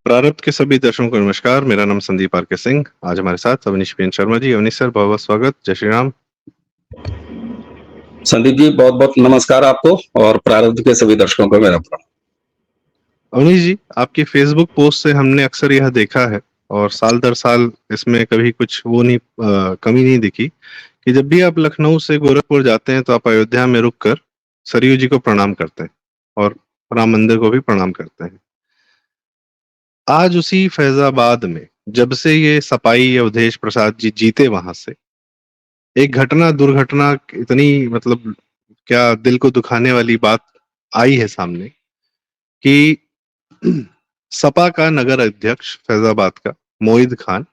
प्रारब्ध के सभी दर्शकों को नमस्कार। मेरा नाम संदीप आर के सिंह। आज हमारे साथ अवनीश पेन शर्मा जी। अवनीश सर, बहुत बहुत स्वागत। जय श्री राम। संदीप जी, बहुत बहुत नमस्कार आपको और प्रारब्ध के सभी दर्शकों को मेरा प्रणाम। अवनीश जी, आपकी फेसबुक पोस्ट से हमने अक्सर यह देखा है और साल दर साल इसमें कभी कुछ कमी नहीं दिखी कि जब भी आप लखनऊ से गोरखपुर जाते हैं तो आप अयोध्या में रुककर सरयू जी को प्रणाम करते हैं और राम मंदिर को भी प्रणाम करते हैं। आज उसी फैजाबाद में जब से ये सपाई अवधेश प्रसाद जी जीते वहां से एक दुर्घटना इतनी क्या दिल को दुखाने वाली बात आई है सामने कि सपा का नगर अध्यक्ष फैजाबाद का मोहिद खान,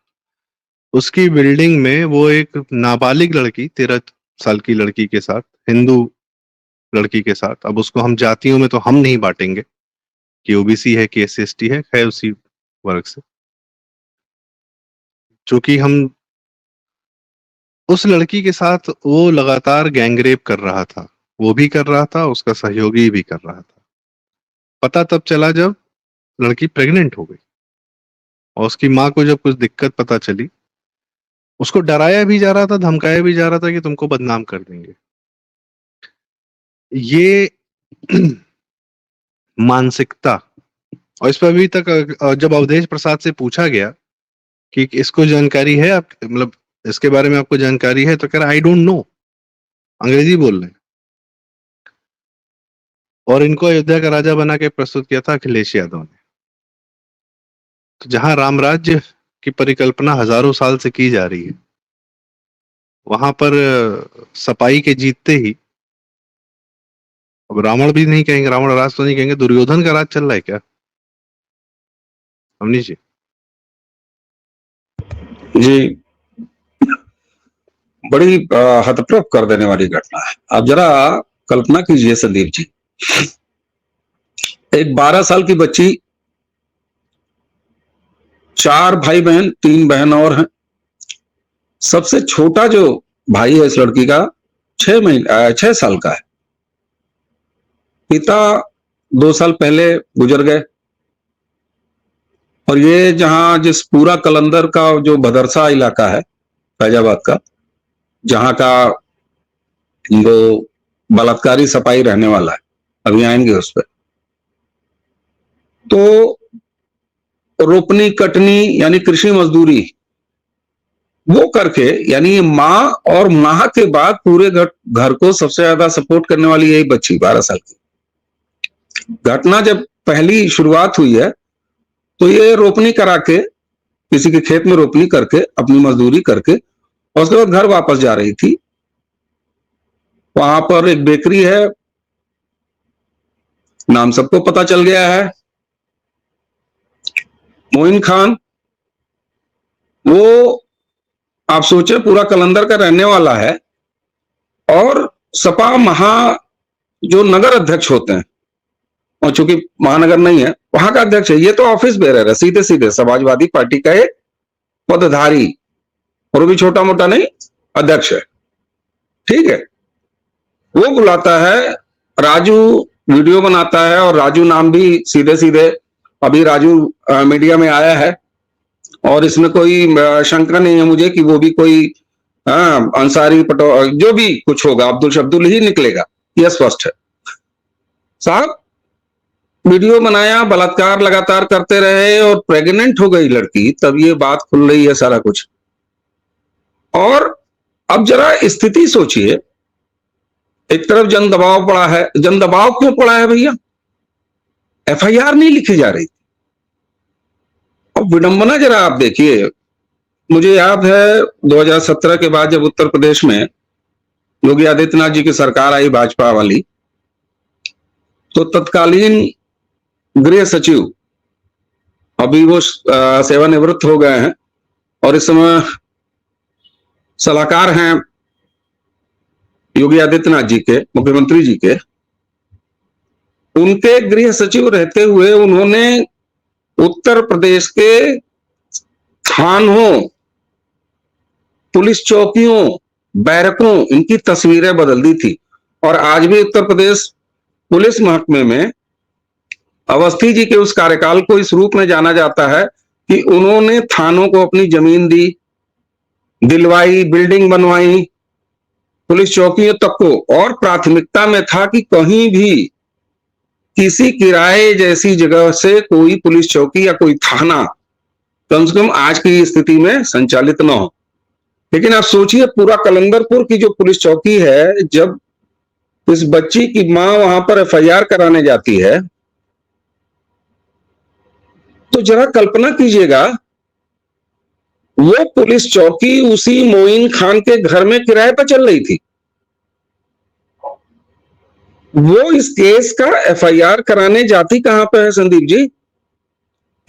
उसकी बिल्डिंग में वो एक नाबालिग लड़की 13 साल की लड़की के साथ, हिंदू लड़की के साथ, अब उसको हम जातियों में तो हम नहीं बांटेंगे कि ओबीसी है कि SC/ST है, खैर उसी वर्ग से, चूंकि हम उस लड़की के साथ वो लगातार गैंगरेप कर रहा था, वो भी कर रहा था, उसका सहयोगी भी कर रहा था। पता तब चला जब लड़की प्रेग्नेंट हो गई और उसकी माँ को जब कुछ दिक्कत पता चली, उसको डराया भी जा रहा था, धमकाया भी जा रहा था कि तुमको बदनाम कर देंगे। ये मानसिकता, और इस पर अभी तक जब अवधेश प्रसाद से पूछा गया कि इसको जानकारी है, आप इसके बारे में आपको जानकारी है, तो कह रहा आई डोंट नो, अंग्रेजी बोल रहे हैं। और इनको अयोध्या का राजा बना के प्रस्तुत किया था अखिलेश यादव ने। तो जहां राम राज्य की परिकल्पना हजारों साल से की जा रही है, वहां पर सपाई के जीतते ही, अब रावण भी नहीं कहेंगे, रावण राज तो नहीं कहेंगे, दुर्योधन का राज चल रहा है क्या अवनीश जी? जी, बड़ी हतप्रभ कर देने वाली घटना है। आप जरा कल्पना कीजिए संदीप जी, एक 12 साल की बच्ची, 4 भाई बहन, 3 बहन और हैं। सबसे छोटा जो भाई है इस लड़की का 6 साल का है। पिता 2 साल पहले गुजर गए और ये जिस पूरा कलंदर का जो भदरसा इलाका है फैजाबाद का, जहां का वो बलात्कारी सपाई रहने वाला है, अभी आएंगे उस पर, तो रोपनी कटनी यानी कृषि मजदूरी वो करके, यानी माँ और माँ के बाद पूरे घर को सबसे ज्यादा सपोर्ट करने वाली यही बच्ची 12 साल की। घटना जब पहली शुरुआत हुई है तो ये रोपनी करा के, किसी के खेत में रोपनी करके, अपनी मजदूरी करके, और उसके बाद घर वापस जा रही थी। वहां पर एक बेकरी है, नाम सबको पता चल गया है, मोइन खान। वो आप सोचे पूरा कलंदर का रहने वाला है और सपा जो नगर अध्यक्ष होते हैं, और चूंकि महानगर नहीं है, वहां का अध्यक्ष है। ये तो ऑफिस बेरर है, सीधे सीधे समाजवादी पार्टी का एक पदधारी, और वो भी छोटा मोटा नहीं, अध्यक्ष है। ठीक है, वो बुलाता है, राजू वीडियो बनाता है, और राजू नाम भी सीधे सीधे अभी राजू मीडिया में आया है, और इसमें कोई शंका नहीं है मुझे कि वो भी कोई अंसारी जो भी कुछ होगा, अब्दुल ही निकलेगा, यह स्पष्ट है। साहब, वीडियो बनाया, बलात्कार लगातार करते रहे और प्रेग्नेंट हो गई लड़की, तब ये बात खुल रही है सारा कुछ। और अब जरा स्थिति सोचिए, एक तरफ जन दबाव पड़ा है। जन दबाव क्यों पड़ा है भैया? FIR नहीं लिखी जा रही। अब विडंबना जरा आप देखिए। मुझे याद है 2017 के बाद जब उत्तर प्रदेश में योगी आदित्यनाथ जी की सरकार आई, भाजपा वाली, तो तत्कालीन गृह सचिव, अभी वो सेवानिवृत्त हो गए हैं और इस समय सलाहकार हैं योगी आदित्यनाथ जी के, मुख्यमंत्री जी के। उनके गृह सचिव रहते हुए उन्होंने उत्तर प्रदेश के थानों, पुलिस चौकियों, बैरकों, इनकी तस्वीरें बदल दी थी। और आज भी उत्तर प्रदेश पुलिस महकमे में अवस्थी जी के उस कार्यकाल को इस रूप में जाना जाता है कि उन्होंने थानों को अपनी जमीन दी, दिलवाई, बिल्डिंग बनवाई, पुलिस चौकियों तक को, और प्राथमिकता में था कि कहीं भी किसी किराए जैसी जगह से कोई पुलिस चौकी या कोई थाना कम से कम आज की स्थिति में संचालित न हो। लेकिन आप सोचिए, पूरा कलंदरपुर की जो पुलिस चौकी है, जब इस बच्ची की मां वहां पर एफआईआर कराने जाती है, तो जरा कल्पना कीजिएगा, वो पुलिस चौकी उसी मोइन खान के घर में किराए पर चल रही थी। वो इस केस का एफआईआर कराने जाती कहां पे है संदीप जी?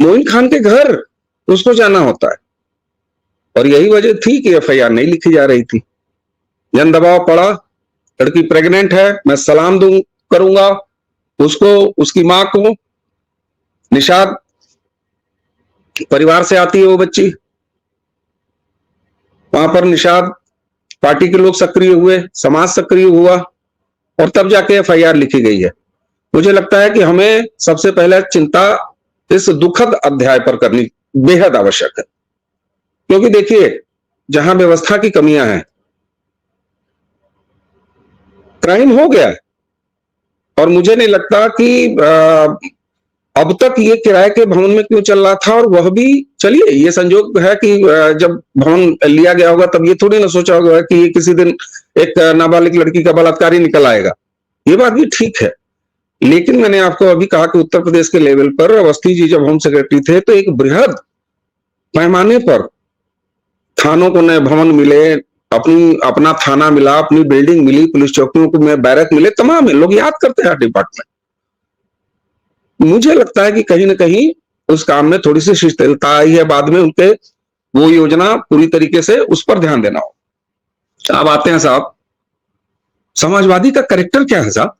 मोइन खान के घर उसको जाना होता है। और यही वजह थी कि एफआईआर नहीं लिखी जा रही थी। जन दबाव पड़ा, लड़की प्रेग्नेंट है, मैं सलाम करूंगा उसको, उसकी मां को। निषाद परिवार से आती है वो बच्ची, वहां पर निषाद पार्टी के लोग सक्रिय हुए, समाज सक्रिय हुआ, और तब जाके एफआईआर लिखी गई है। मुझे लगता है कि हमें सबसे पहले चिंता इस दुखद अध्याय पर करनी बेहद आवश्यक है, क्योंकि देखिए, जहां व्यवस्था की कमियां हैं, क्राइम हो गया है। और मुझे नहीं लगता कि अब तक ये किराए के भवन में क्यों चल रहा था, और वह भी, चलिए ये संजोग है कि जब भवन लिया गया होगा तब ये थोड़ी ना सोचा होगा कि ये किसी दिन एक नाबालिग लड़की का बलात्कारी निकल आएगा। ये बात भी ठीक है, लेकिन मैंने आपको अभी कहा कि उत्तर प्रदेश के लेवल पर अवस्थी जी जब होम सेक्रेटरी थे, तो एक बृहद पैमाने पर थानों को नए भवन मिले, अपना थाना मिला, अपनी बिल्डिंग मिली, पुलिस चौकियों को में बैरक मिले, तमाम लोग याद करते हैं डिपार्टमेंट। मुझे लगता है कि कहीं ना कहीं उस काम में थोड़ी सी शिथिलता आई है, बाद में उनके वो योजना पूरी तरीके से उस पर ध्यान देना हो। अब आते हैं साहब, समाजवादी का कैरेक्टर क्या है साहब?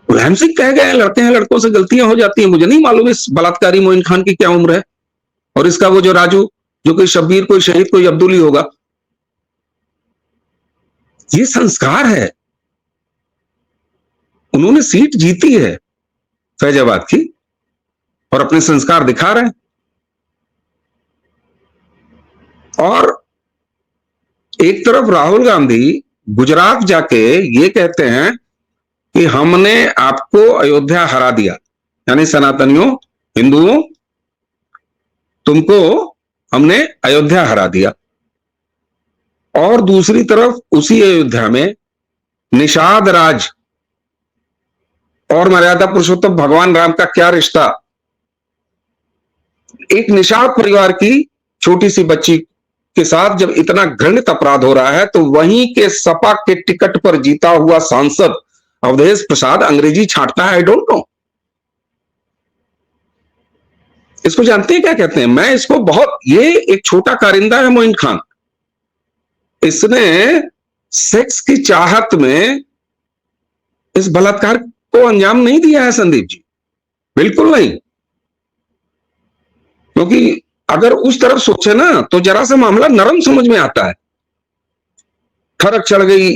मुलायम सिंह कह गए लड़के हैं, लड़कों से गलतियां हो जाती हैं। मुझे नहीं मालूम इस बलात्कारी मोइन खान की क्या उम्र है, और इसका वो जो राजू, जो कोई शब्बीर, कोई शहीद, कोई अब्दुल ही होगा। ये संस्कार है, उन्होंने सीट जीती है फैजाबाद की, और अपने संस्कार दिखा रहे हैं। और एक तरफ राहुल गांधी गुजरात जाके ये कहते हैं कि हमने आपको अयोध्या हरा दिया, यानी सनातनियों, हिंदुओं, तुमको हमने अयोध्या हरा दिया। और दूसरी तरफ उसी अयोध्या में निषाद राज और मर्यादा पुरुषोत्तम भगवान राम का क्या रिश्ता? एक निषाद परिवार की छोटी सी बच्ची के साथ जब इतना घृणित अपराध हो रहा है, तो वहीं के सपा के टिकट पर जीता हुआ सांसद अवधेश प्रसाद अंग्रेजी छांटता है। आई डोंट नो, इसको जानते हैं क्या कहते हैं? मैं इसको बहुत, ये एक छोटा कारिंदा है मोइन खान। इसने सेक्स की चाहत में इस बलात्कार को अंजाम नहीं दिया है संदीप जी, बिल्कुल नहीं। क्योंकि अगर उस तरफ सोचे ना, तो जरा सा मामला नरम समझ में आता है। फर्क चढ़ गई,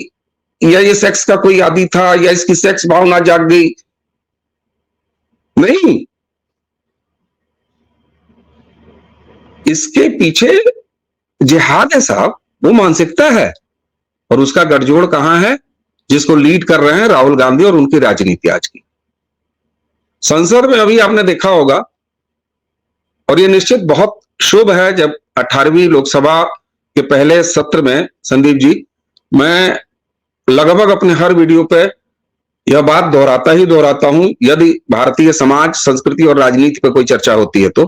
या ये सेक्स का कोई आदी था, या इसकी सेक्स भावना जाग गई, नहीं, इसके पीछे जिहाद है साहब, वो मानसिकता है। और उसका गठजोड़ कहां है? जिसको लीड कर रहे हैं राहुल गांधी और उनकी राजनीति आज की। संसद में अभी आपने देखा होगा, और ये निश्चित बहुत शुभ है, जब 18वीं लोकसभा के पहले सत्र में संदीप जी, मैं लगभग अपने हर वीडियो पे यह बात दोहराता हूं, यदि भारतीय समाज, संस्कृति और राजनीति पर कोई चर्चा होती है, तो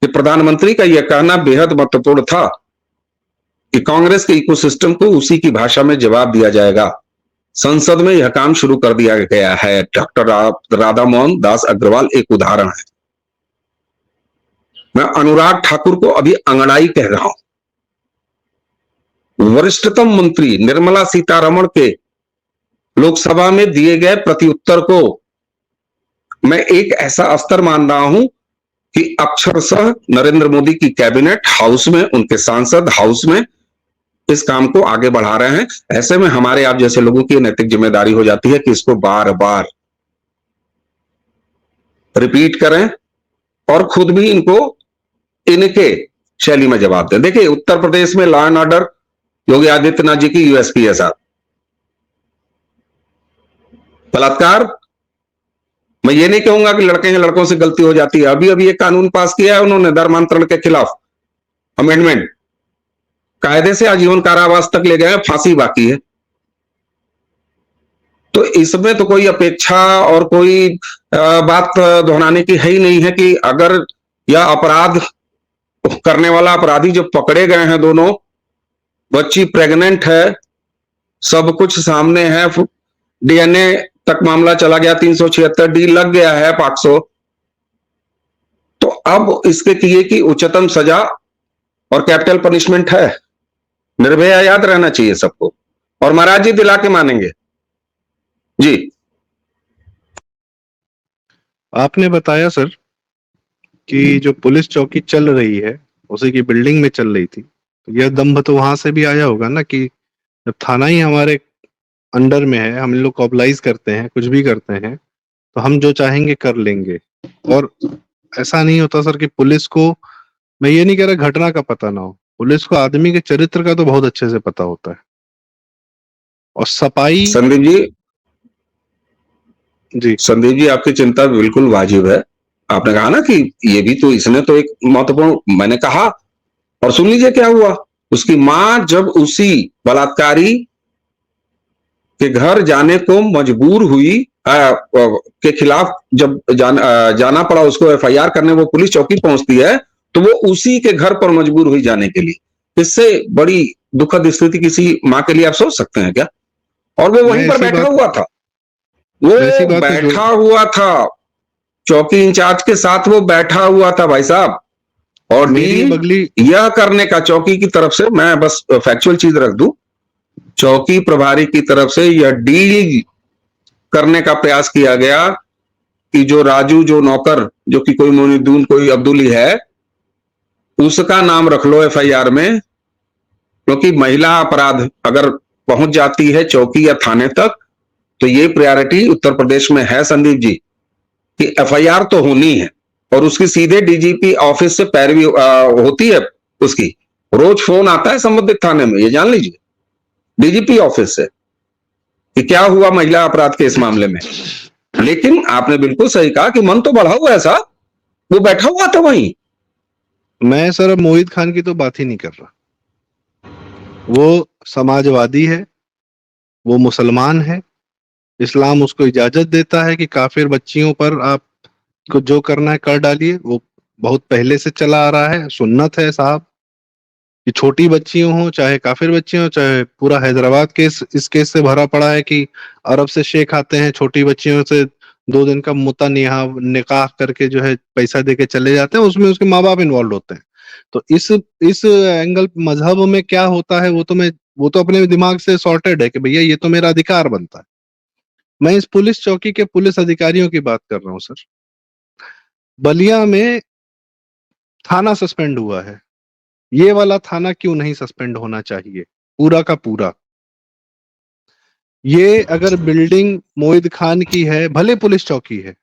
कि प्रधानमंत्री का यह कहना बेहद महत्वपूर्ण था कि कांग्रेस के इकोसिस्टम को उसी की भाषा में जवाब दिया जाएगा। संसद में यह काम शुरू कर दिया गया है। डॉक्टर राधा मोहन दास अग्रवाल एक उदाहरण है। मैं अनुराग ठाकुर को अभी अंगड़ाई कह रहा हूं। वरिष्ठतम मंत्री निर्मला सीतारमण के लोकसभा में दिए गए प्रत्युत्तर को मैं एक ऐसा स्तर मान रहा हूं कि अक्षरशः नरेंद्र मोदी की कैबिनेट हाउस में, उनके सांसद हाउस में इस काम को आगे बढ़ा रहे हैं। ऐसे में हमारे आप जैसे लोगों की नैतिक जिम्मेदारी हो जाती है कि इसको बार बार रिपीट करें और खुद भी इनको इनके शैली में जवाब दें। देखिए, उत्तर प्रदेश में law and order Yogi Adityanath ji की यूएसपी है साहब। बलात्कार, मैं ये नहीं कहूंगा कि लड़के हैं लड़कों से गलती हो जाती है। अभी अभी एक कानून पास किया है उन्होंने धर्मांतरण के खिलाफ, अमेंडमेंट, कायदे से आजीवन कारावास तक ले गए, फांसी बाकी है। तो इसमें तो कोई अपेक्षा और कोई बात दोहराने की है ही नहीं है कि अगर यह अपराध करने वाला अपराधी जो पकड़े गए हैं दोनों, बच्ची प्रेग्नेंट है, सब कुछ सामने है, डीएनए तक मामला चला गया, 376D लग गया है, 500, तो अब इसके किए की उच्चतम सजा और कैपिटल पनिशमेंट है। निर्भया याद रहना चाहिए सबको, और महाराज जी दिला के मानेंगे जी। आपने बताया सर कि जो पुलिस चौकी चल रही है उसी की बिल्डिंग में चल रही थी, तो यह दम्भ तो वहां से भी आया होगा ना कि जब थाना ही हमारे अंडर में है, हम लोग ऑब्लाइज करते हैं, कुछ भी करते हैं, तो हम जो चाहेंगे कर लेंगे। और ऐसा नहीं होता सर कि पुलिस को, मैं ये नहीं कह रहा घटना का पता ना हो, पुलिस को आदमी के चरित्र का तो बहुत अच्छे से पता होता है। और सफाई, संदीप जी आपकी चिंता बिल्कुल वाजिब है। आपने कहा ना कि ये भी तो, इसने तो एक महत्वपूर्ण, मैंने कहा, और सुन लीजिए क्या हुआ। उसकी मां जब उसी बलात्कारी के घर जाने को मजबूर हुई, के खिलाफ जब जाना पड़ा उसको एफआईआर करने, वो पुलिस चौकी पहुंचती है, तो वो उसी के घर पर मजबूर हुई जाने के लिए। इससे बड़ी दुखद स्थिति किसी मां के लिए आप सोच सकते हैं क्या? और वो वहीं पर बैठा हुआ था, वो बैठा हुआ था, चौकी इंचार्ज के साथ वो बैठा हुआ था भाई साहब। और डील यह करने का चौकी की तरफ से, मैं बस फैक्चुअल चीज रख दूं, चौकी प्रभारी की तरफ से यह डील करने का प्रयास किया गया कि जो राजू, जो नौकर, जो कि कोई मोनिदून, कोई अब्दुली है, उसका नाम रख लो एफआईआर में, क्योंकि महिला अपराध अगर पहुंच जाती है चौकी या थाने तक, तो ये प्रायोरिटी उत्तर प्रदेश में है संदीप जी कि एफआईआर तो होनी है, और उसकी सीधे डीजीपी ऑफिस से पैरवी होती है। उसकी रोज फोन आता है संबंधित थाने में, ये जान लीजिए, डीजीपी ऑफिस से कि क्या हुआ महिला अपराध के इस मामले में। लेकिन आपने बिल्कुल सही कहा कि मन तो बढ़ा हुआ है साहब, वो बैठा हुआ था वहीं। मैं सर अब मोहित खान की तो बात ही नहीं कर रहा। वो समाजवादी है, वो मुसलमान है, इस्लाम उसको इजाजत देता है कि काफिर बच्चियों पर आप को जो करना है कर डालिए। वो बहुत पहले से चला आ रहा है, सुन्नत है साहब, कि छोटी बच्चियों हो चाहे काफिर बच्चियों हो, चाहे पूरा हैदराबाद केस इस केस से भरा पड़ा है कि अरब से शेख आते हैं, छोटी बच्चियों से 2 दिन का मुता निकाह करके जो है पैसा देके चले जाते हैं, उसमें उसके माँ बाप इन्वॉल्व होते हैं। तो इस एंगल मजहब में क्या होता है वो तो अपने दिमाग से सॉर्टेड है कि भैया ये तो मेरा अधिकार बनता है। मैं इस पुलिस चौकी के पुलिस अधिकारियों की बात कर रहा हूं सर। बलिया में थाना सस्पेंड हुआ है, ये वाला थाना क्यों नहीं सस्पेंड होना चाहिए पूरा का पूरा? ये अगर बिल्डिंग मोहित खान की है, भले पुलिस चौकी है,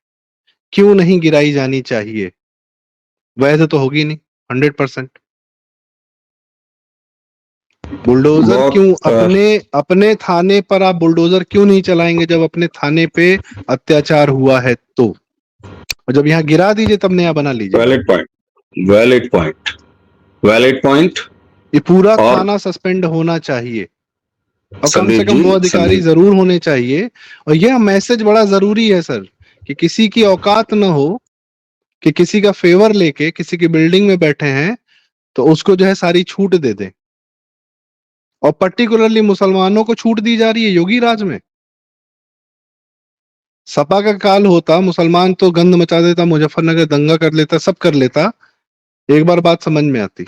क्यों नहीं गिराई जानी चाहिए? वैध तो होगी नहीं 100%। बुलडोजर क्यों अपने थाने पर आप बुलडोजर क्यों नहीं चलाएंगे जब अपने थाने पे अत्याचार हुआ है तो? और जब यहाँ गिरा दीजिए तब नया बना लीजिए। Valid point. ये पूरा थाना सस्पेंड होना चाहिए, और कम से कम वो अधिकारी जरूर होने चाहिए। और यह मैसेज बड़ा जरूरी है सर, कि किसी की औकात न हो कि किसी का फेवर लेके किसी की बिल्डिंग में बैठे हैं तो उसको जो है सारी छूट दे दें। और पर्टिकुलरली मुसलमानों को छूट दी जा रही है योगी राज में। सपा का काल होता, मुसलमान तो गंद मचा देता, मुजफ्फरनगर दंगा कर लेता, सब कर लेता, एक बार बात समझ में आती।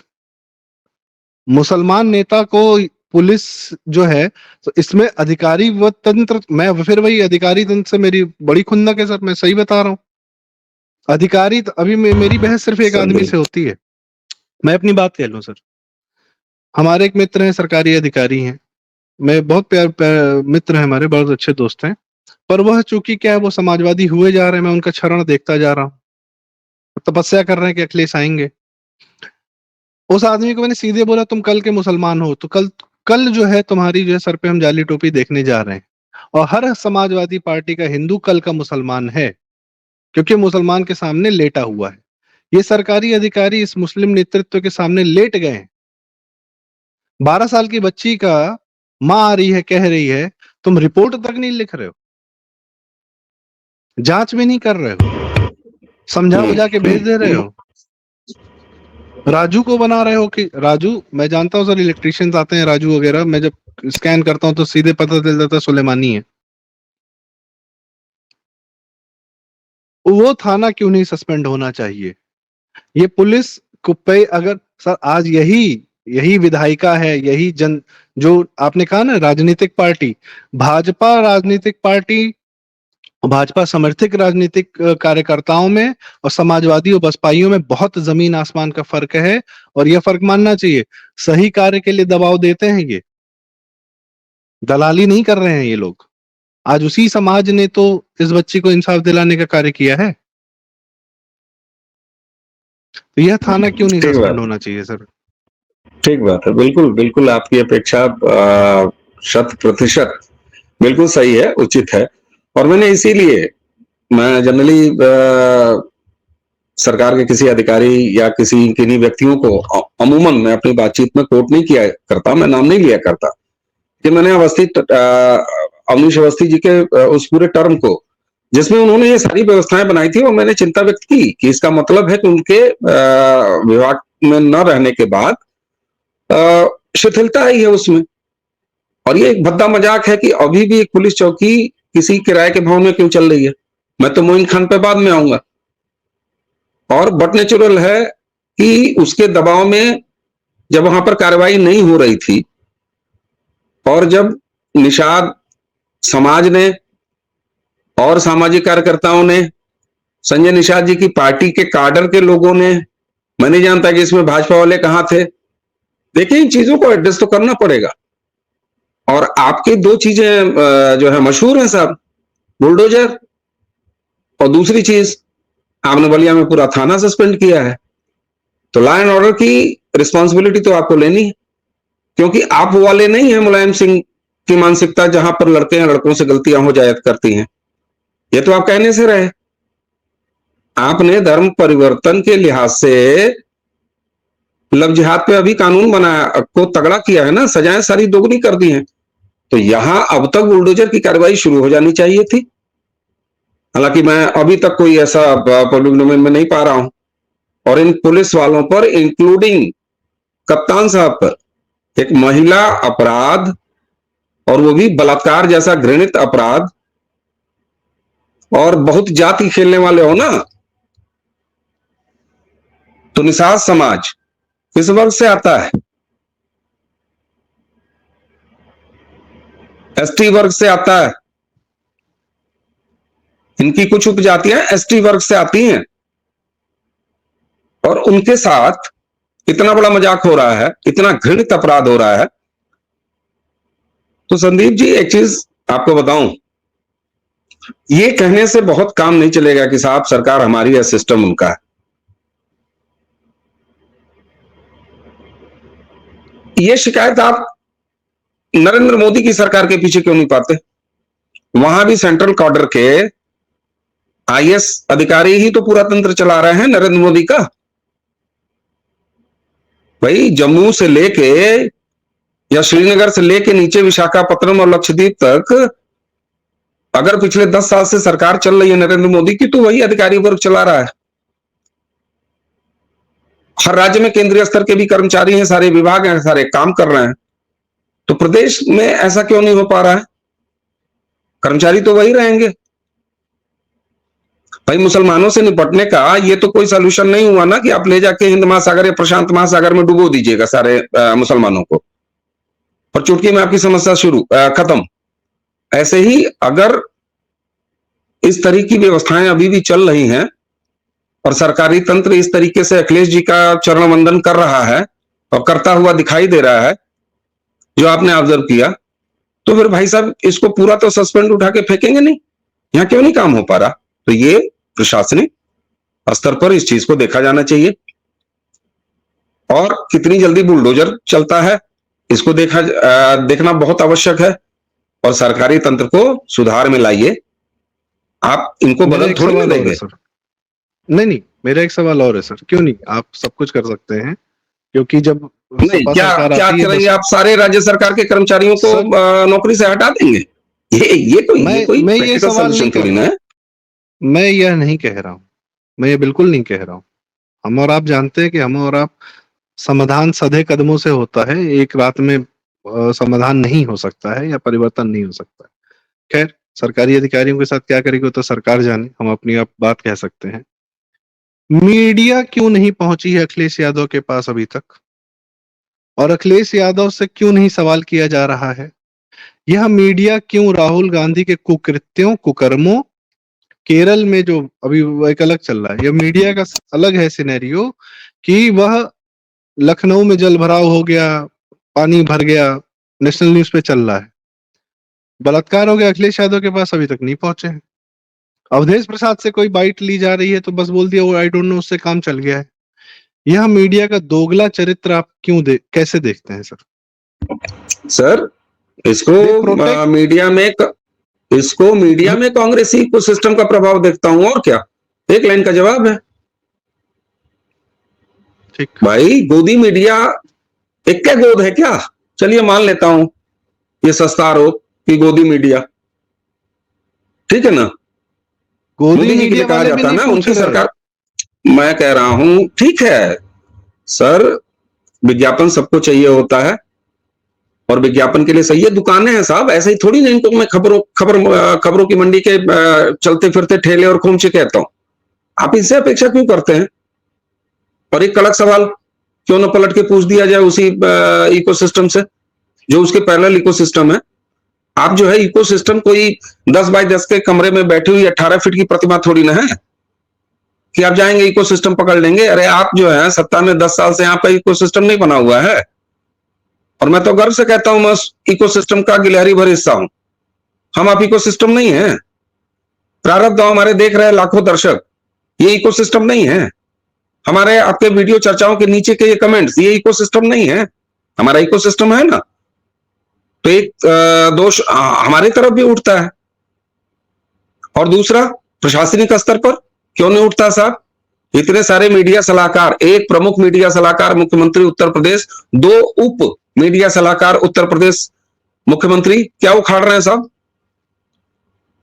मुसलमान नेता को पुलिस जो है, तो इसमें अधिकारी व तंत्र, मैं फिर वही अधिकारी तंत्र से मेरी बड़ी खुंदक है सर, मैं सही बता रहा हूँ। अधिकारी अभी मेरी बहस सिर्फ एक आदमी से होती है। मैं अपनी बात कह लूं सर, हमारे एक मित्र हैं, सरकारी अधिकारी हैं, मैं बहुत प्यार मित्र हैं हमारे, बहुत अच्छे दोस्त हैं। पर वह चूंकि क्या है, वो समाजवादी हुए जा रहे हैं, मैं उनका क्षरण देखता जा रहा हूँ, तपस्या कर रहे हैं कि अखिलेश आएंगे। उस आदमी को मैंने सीधे बोला तुम कल के मुसलमान हो, तो कल कल जो है तुम्हारी जो है सर पे हम जाली टोपी देखने जा रहे हैं। और हर समाजवादी पार्टी का हिंदू कल का मुसलमान है, क्योंकि मुसलमान के सामने लेटा हुआ है। ये सरकारी अधिकारी इस मुस्लिम नेतृत्व के सामने लेट गए हैं। 12 साल की बच्ची का माँ आ रही है, कह रही है तुम रिपोर्ट तक नहीं लिख रहे हो, जांच भी नहीं कर रहे हो, समझा बुझा के भेज दे रहे हो। राजू को बना रहे हो कि राजू, मैं जानता हूँ सर इलेक्ट्रिशियंस आते हैं राजू वगैरह, मैं जब स्कैन करता हूँ तो सीधे पता चल जाता है सुलेमानी है। वो थाना क्यों नहीं सस्पेंड होना चाहिए? ये पुलिस को पे अगर सर आज यही यही विधायिका है, यही जन जो आपने कहा ना राजनीतिक पार्टी, भाजपा राजनीतिक पार्टी, भाजपा समर्थित राजनीतिक कार्यकर्ताओं में और समाजवादी और बसपाइयों में बहुत जमीन आसमान का फर्क है, और यह फर्क मानना चाहिए। सही कार्य के लिए दबाव देते हैं, ये दलाली नहीं कर रहे हैं ये लोग। आज उसी समाज ने तो इस बच्ची को इंसाफ दिलाने का कार्य किया है, तो यह थाना क्यों नहीं ठीक सस्पेंड बात, होना चाहिए सर? ठीक बात है, बिल्कुल बिल्कुल आपकी अपेक्षा 100% बिल्कुल सही है, उचित है। और मैंने इसीलिए मैं जनरली सरकार के किसी अधिकारी या किसी किन्हीं व्यक्तियों को अमूमन मैं अपनी बातचीत में कोट नहीं किया करता, मैं नाम नहीं लिया करता, कि मैंने अवनीश अवस्थी जी के उस पूरे टर्म को जिसमें उन्होंने ये सारी व्यवस्थाएं बनाई थी, और मैंने चिंता व्यक्त की कि इसका मतलब है कि उनके विभाग में न रहने के बाद शिथिलता आई है उसमें। और ये एक भद्दा मजाक है कि अभी भी एक पुलिस चौकी किसी किराए के भवन में क्यों चल रही है। मैं तो मोइन खान पे बाद में आऊंगा। और बट नेचुरल है कि उसके दबाव में जब वहां पर कार्रवाई नहीं हो रही थी, और जब निषाद समाज ने और सामाजिक कार्यकर्ताओं ने, संजय निषाद जी की पार्टी के काडर के लोगों ने, मैं नहीं जानता कि इसमें भाजपा वाले कहां थे। देखिए, इन चीजों को एडजस्ट तो करना पड़ेगा। और आपकी दो चीजें जो है मशहूर हैं साहब, बुलडोजर और दूसरी चीज आपने बलिया में पूरा थाना सस्पेंड किया है। तो लॉ एंड ऑर्डर की रिस्पॉन्सिबिलिटी तो आपको लेनी है, क्योंकि आप वो वाले नहीं है मुलायम सिंह की मानसिकता जहां पर लड़के हैं लड़कों से गलतियां हो जाया करती हैं। ये तो आप कहने से रहे। आपने धर्म परिवर्तन के लिहाज से लव जिहाद पे अभी कानून बनाया को तगड़ा किया है ना, सजाएं सारी दोगुनी कर दी हैं। तो यहां अब तक बुलडोजर की कार्रवाई शुरू हो जानी चाहिए थी। हालांकि मैं अभी तक कोई ऐसा पब्लिक डोमेन में नहीं पा रहा हूं। और इन पुलिस वालों पर, इंक्लूडिंग कप्तान साहब पर, एक महिला अपराध, और वो भी बलात्कार जैसा घृणित अपराध, और बहुत जाति खेलने वाले हो ना, तो निषाद समाज किस वर्ग से आता है? एसटी वर्ग से आता है। इनकी कुछ उपजातियां एसटी वर्ग से आती हैं, और उनके साथ इतना बड़ा मजाक हो रहा है, इतना घृणित अपराध हो रहा है। तो संदीप जी, एक चीज आपको बताऊं, ये कहने से बहुत काम नहीं चलेगा कि साहब सरकार हमारी है, सिस्टम उनका है। ये शिकायत आप नरेंद्र मोदी की सरकार के पीछे क्यों नहीं पाते? वहां भी सेंट्रल कॉर्डर के आईएएस अधिकारी ही तो पूरा तंत्र चला रहे हैं नरेंद्र मोदी का। भाई, जम्मू से लेके या श्रीनगर से लेके नीचे विशाखापत्तनम और लक्षद्वीप तक अगर पिछले 10 साल से सरकार चल रही है नरेंद्र मोदी की, तो वही अधिकारी वर्ग चला रहा है। हर राज्य में केंद्रीय स्तर के भी कर्मचारी हैं, सारे विभाग हैं, सारे काम कर रहे हैं। तो प्रदेश में ऐसा क्यों नहीं हो पा रहा है? कर्मचारी तो वही रहेंगे। भाई, मुसलमानों से निपटने का ये तो कोई सोल्यूशन नहीं हुआ ना कि आप ले जाके हिंद महासागर या प्रशांत महासागर में डुबो दीजिएगा सारे मुसलमानों को, और चुटकी में आपकी समस्या खत्म। ऐसे ही अगर इस तरह की व्यवस्थाएं अभी भी चल रही हैं, और सरकारी तंत्र इस तरीके से अखिलेश जी का चरण वंदन कर रहा है और करता हुआ दिखाई दे रहा है, जो आपने ऑब्जर्व किया, तो फिर भाई साहब इसको पूरा तो सस्पेंड उठा के फेंकेंगे नहीं? यहाँ क्यों नहीं काम हो पा रहा? तो ये प्रशासनिक स्तर पर इस चीज को देखा जाना चाहिए, और कितनी जल्दी बुलडोजर चलता है इसको देखना बहुत आवश्यक है। और सरकारी तंत्र को सुधार में लाइए, आप इनको मेरा बदल एक थोड़ी ना सवाल और है देंगे। सर। नहीं, मेरा एक सवाल और है सर, क्यों नहीं आप सब कुछ कर सकते हैं? क्योंकि जब नहीं, सपा क्या सरकार क्या आती है करेंगे आप? सारे राज्य सरकार के कर्मचारियों को सर, नौकरी से हटा देंगे? ये कोई मैं ये प्रैक्टिकल सवाल सॉल्यूशन नहीं कर थोड़ी रहा ना हूँ, है। मैं यह नहीं कह रहा हूँ, मैं ये बिल्कुल नहीं कह रहा हूँ। हम और आप जानते हैं कि हम और आप समाधान सधे कदमों से होता है, एक रात में समाधान नहीं हो सकता है या परिवर्तन नहीं हो सकता है। खैर, सरकारी अधिकारियों के साथ क्या करेगी वो तो सरकार जाने, हम अपनी आप बात कह सकते हैं। मीडिया क्यों नहीं पहुंची है अखिलेश यादव के पास अभी तक, और अखिलेश यादव से क्यों नहीं सवाल किया जा रहा है? यह मीडिया क्यों राहुल गांधी के कुकृत्यों, कुकर्मों, केरल में जो अभी वो एक अलग चल रहा है, यह मीडिया का अलग है सिनेरियो, कि वह लखनऊ में जल भराव हो गया, पानी भर गया, नेशनल न्यूज पे चल रहा है। बलात्कार हो गया, अखिलेश यादव के पास अभी तक नहीं पहुंचे हैं। अवधेश प्रसाद से कोई बाइट ली जा रही है तो बस बोल दिया वो आई डोंट नो, उससे काम चल गया है। यह मीडिया का दोगला चरित्र आप कैसे देखते हैं सर? सर, इसको दे प्रोटेक्ट मीडिया में कांग्रेसी को सिस्टम का प्रभाव देखता हूं, और क्या? एक लाइन का जवाब है ठीक। भाई, गोदी मीडिया एक क्या गोद है क्या? चलिए मान लेता हूं ये सस्ता आरोप कि गोदी मीडिया, ठीक है ना? गोदी मोदी जी के लिए मीडिया कहा वाले भी जाता है नहीं ना पूछ उनकी रहे। सरकार। मैं कह रहा हूं ठीक है सर, विज्ञापन सबको चाहिए होता है, और विज्ञापन के लिए सही है, दुकानें हैं साहब, ऐसे ही थोड़ी नहीं इनको मैं खबरों की मंडी के चलते फिरते ठेले और खोमचे कहता हूं। आप इससे अपेक्षा क्यों करते हैं? और एक कड़क सवाल क्यों न पलट के पूछ दिया जाए उसी इकोसिस्टम से जो उसके पैरेलल इकोसिस्टम है। आप जो है इकोसिस्टम कोई 10 बाय 10 के कमरे में बैठी हुई 18 फीट की प्रतिमा थोड़ी ना है कि आप जाएंगे इकोसिस्टम पकड़ लेंगे। अरे आप जो है सत्ता में 10 साल से यहाँ पे इकोसिस्टम नहीं बना हुआ है, और मैं तो गर्व से कहता हूं मैं इकोसिस्टम का गिलहरी भर हिस्सा हूं। हम आप इकोसिस्टम नहीं है। प्रारब्ध हमारे देख रहे लाखों दर्शक, ये इकोसिस्टम नहीं है। हमारे आपके वीडियो चर्चाओं के नीचे के ये कमेंट्स, ये इकोसिस्टम नहीं है। हमारा इकोसिस्टम है ना? तो एक दोष हमारी तरफ भी उठता है, और दूसरा प्रशासनिक स्तर पर क्यों नहीं उठता साहब? इतने सारे मीडिया सलाहकार, एक प्रमुख मीडिया सलाहकार मुख्यमंत्री उत्तर प्रदेश, 2 उप मीडिया सलाहकार उत्तर प्रदेश मुख्यमंत्री, क्या उखाड़ रहे हैं साहब?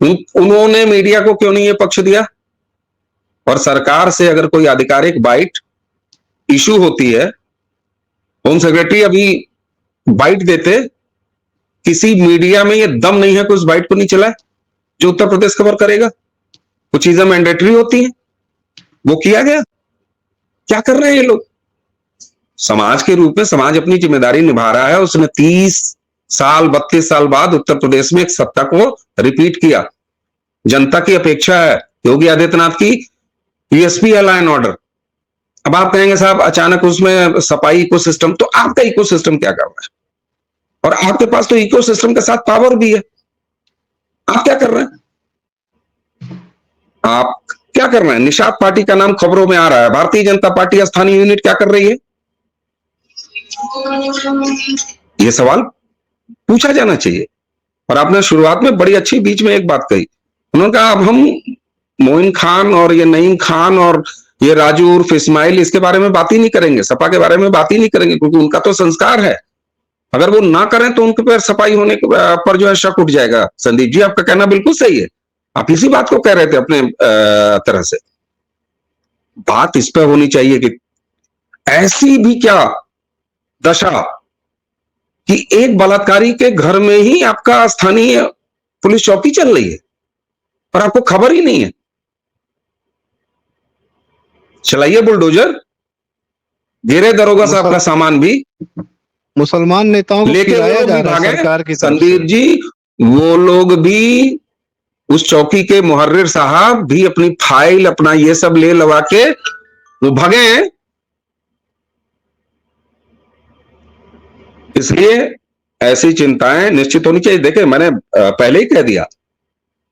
उन्होंने मीडिया को क्यों नहीं ये पक्ष दिया? और सरकार से अगर कोई आधिकारिक बाइट इशू होती है, होम सेक्रेटरी अभी बाइट देते, किसी मीडिया में ये दम नहीं है कि उस बाइट को नहीं चलाए जो उत्तर प्रदेश कवर करेगा। कुछ चीजें मैंडेटरी होती हैं, वो किया गया। क्या कर रहे हैं ये लोग? समाज के रूप में समाज अपनी जिम्मेदारी निभा रहा है। उसने 30 साल 32 साल बाद उत्तर प्रदेश में एक सत्ता को रिपीट किया। जनता की अपेक्षा है योगी आदित्यनाथ की यूएसपी है लॉ एंड ऑर्डर। अब आप कहेंगे साहब अचानक उसमें सपाई इकोसिस्टम, तो आपका इकोसिस्टम क्या कर रहा है? और आपके पास तो इकोसिस्टम के साथ पावर भी है। आप क्या कर रहे हैं? आप क्या कर रहे हैं? निषाद पार्टी का नाम खबरों में आ रहा है। भारतीय जनता पार्टी स्थानीय यूनिट क्या कर रही है? यह सवाल पूछा जाना चाहिए। और आपने शुरुआत में बड़ी अच्छी बीच में एक बात कही, उन्होंने कहा अब हम मोइन खान और ये नईम खान और ये राजू उर्फ इस्माइल इसके बारे में बात ही नहीं करेंगे, सपा के बारे में बात ही नहीं करेंगे, क्योंकि उनका तो संस्कार है। अगर वो ना करें तो उनके पर सफाई होने पर जो है शक उठ जाएगा। संदीप जी, आपका कहना बिल्कुल सही है। आप इसी बात को कह रहे थे अपने तरह से। बात इस पर होनी चाहिए कि ऐसी भी क्या दशा कि एक बलात्कारी के घर में ही आपका स्थानीय पुलिस चौकी चल रही है और आपको खबर ही नहीं है। चलाइए बुलडोजर, गिरे दरोगा साहब का सामान भी, मुसलमान नेताओं को लेके वो खिलाया लोग जा भी रहा है भागे। सरकार की तरफ संदीप से। जी, वो लोग भी, उस चौकी के मुहर्रिर साहब भी अपनी फाइल अपना ये सब ले लगा के वो भागे हैं। इसलिए ऐसी चिंताएं निश्चित होनी चाहिए। देखिए, मैंने पहले ही कह दिया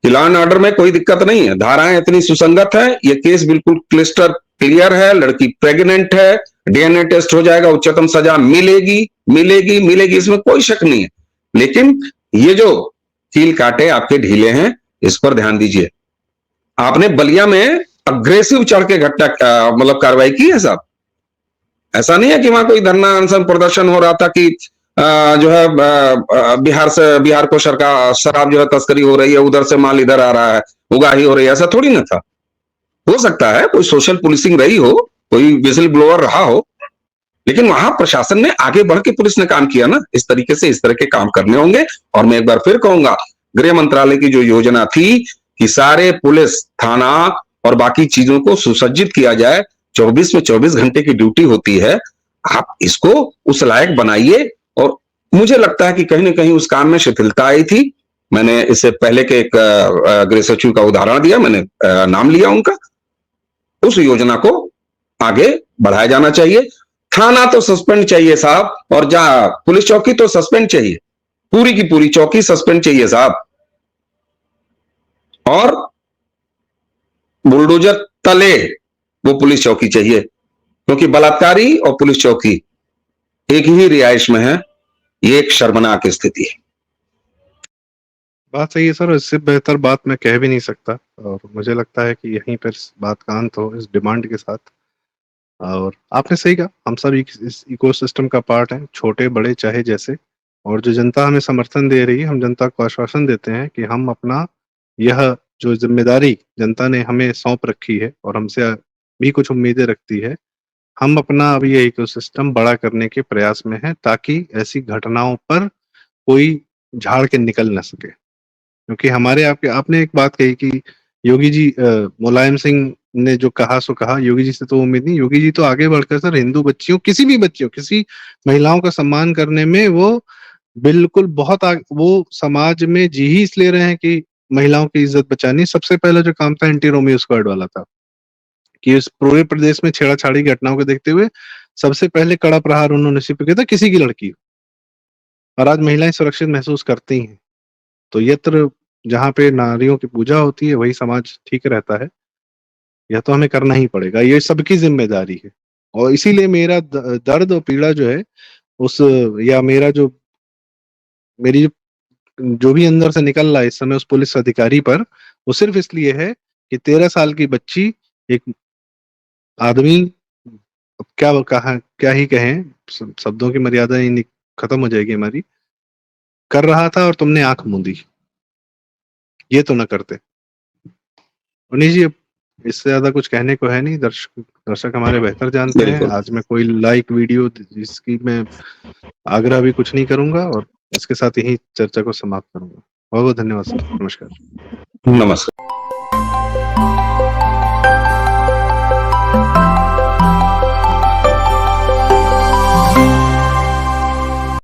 कि लॉ एंड ऑर्डर में कोई दिक्कत नहीं है, धाराएं इतनी सुसंगत है, ये केस बिल्कुल क्लिस्टर क्लियर है, लड़की प्रेग्नेंट है, डीएनए टेस्ट हो जाएगा, उच्चतम सजा मिलेगी मिलेगी मिलेगी, इसमें कोई शक नहीं है। लेकिन ये जो कील काटे आपके ढीले हैं, इस पर ध्यान दीजिए। आपने बलिया में अग्रेसिव चढ़ के घटना मतलब कार्रवाई की है साहब। ऐसा नहीं है कि वहां कोई धरना अनशन प्रदर्शन हो रहा था कि जो है बिहार को शराब जो है तस्करी हो रही है, उधर से माल इधर आ रहा है, उगाही हो रही है, ऐसा थोड़ी ना था। हो सकता है कोई सोशल पुलिसिंग रही हो, कोई विजिल ब्लोअर रहा हो, लेकिन वहां प्रशासन ने आगे बढ़ के पुलिस ने काम किया ना। इस तरीके से इस तरह के काम करने होंगे। और मैं एक बार फिर कहूंगा, गृह मंत्रालय की जो योजना थी कि सारे पुलिस थाना और बाकी चीजों को सुसज्जित किया जाए, 24 में 24 घंटे की ड्यूटी होती है, आप इसको उस लायक बनाइए। और मुझे लगता है कि कहीं ना कहीं उस काम में शिथिलता आई थी। मैंने इससे पहले के एक गृह सचिव का उदाहरण दिया, मैंने नाम लिया उनका। उस योजना को आगे बढ़ाया जाना चाहिए। थाना तो सस्पेंड चाहिए साहब, और जहां पुलिस चौकी तो सस्पेंड चाहिए, पूरी की पूरी चौकी सस्पेंड चाहिए साहब। और बुलडोजर तले वो पुलिस चौकी चाहिए, क्योंकि बलात्कारी और पुलिस चौकी एक ही रिहाइश में है। ये एक शर्मनाक स्थिति है। बात सही है सर, इससे बेहतर बात मैं कह भी नहीं सकता, और मुझे लगता है कि यहीं पर इस बात का अंत हो इस डिमांड के साथ। और आपने सही कहा, हम सब इस इकोसिस्टम का पार्ट हैं, छोटे बड़े चाहे जैसे। और जो जनता हमें समर्थन दे रही है, हम जनता को आश्वासन देते हैं कि हम अपना यह जो जिम्मेदारी जनता ने हमें सौंप रखी है और हमसे भी कुछ उम्मीदें रखती है, हम अपना अब ये इकोसिस्टम बड़ा करने के प्रयास में हैं, ताकि ऐसी घटनाओं पर कोई झाड़ के निकल न सके। क्योंकि हमारे आपने एक बात कही कि योगी जी मुलायम सिंह ने जो कहा सो कहा, योगी जी से तो उम्मीद नहीं। योगी जी तो आगे बढ़कर सर हिंदू बच्चियों, किसी भी बच्चियों, किसी महिलाओं का सम्मान करने में वो बिल्कुल बहुत वो समाज में जी ही इसलिए रहे हैं कि महिलाओं की इज्जत बचानी। सबसे पहला जो काम था एंटी रोमियो स्क्वाड वाला था, कि इस पूरे प्रदेश में छेड़ाछाड़ी की घटनाओं को देखते हुए सबसे पहले कड़ा प्रहार उन्होंने इसी पे किया था, किसी की लड़की। और आज महिलाएं सुरक्षित महसूस करती हैं। तो यत्र जहाँ पे नारियों की पूजा होती है, वही समाज ठीक रहता है। यह तो हमें करना ही पड़ेगा, ये सबकी जिम्मेदारी है। और इसीलिए मेरा दर्द और पीड़ा जो है उस, या मेरा जो मेरी जो भी अंदर से निकल रहा है इस समय उस पुलिस अधिकारी पर, वो सिर्फ इसलिए है कि 13 साल की बच्ची, एक आदमी, अब क्या ही कहें, शब्दों की मर्यादा ही खत्म हो जाएगी हमारी, कर रहा था और तुमने आंख मूंदी। ये तो ना करते। उन्हीं जी, इससे ज्यादा कुछ कहने को है नहीं। दर्शक हमारे बेहतर जानते हैं। बिल्कुल। आज मैं कोई लाइक वीडियो जिसकी मैं आग्रह भी कुछ नहीं करूंगा, और इसके साथ यही चर्चा को समाप्त करूंगा। बहुत बहुत धन्यवाद सर, नमस्कार। नमस्कार।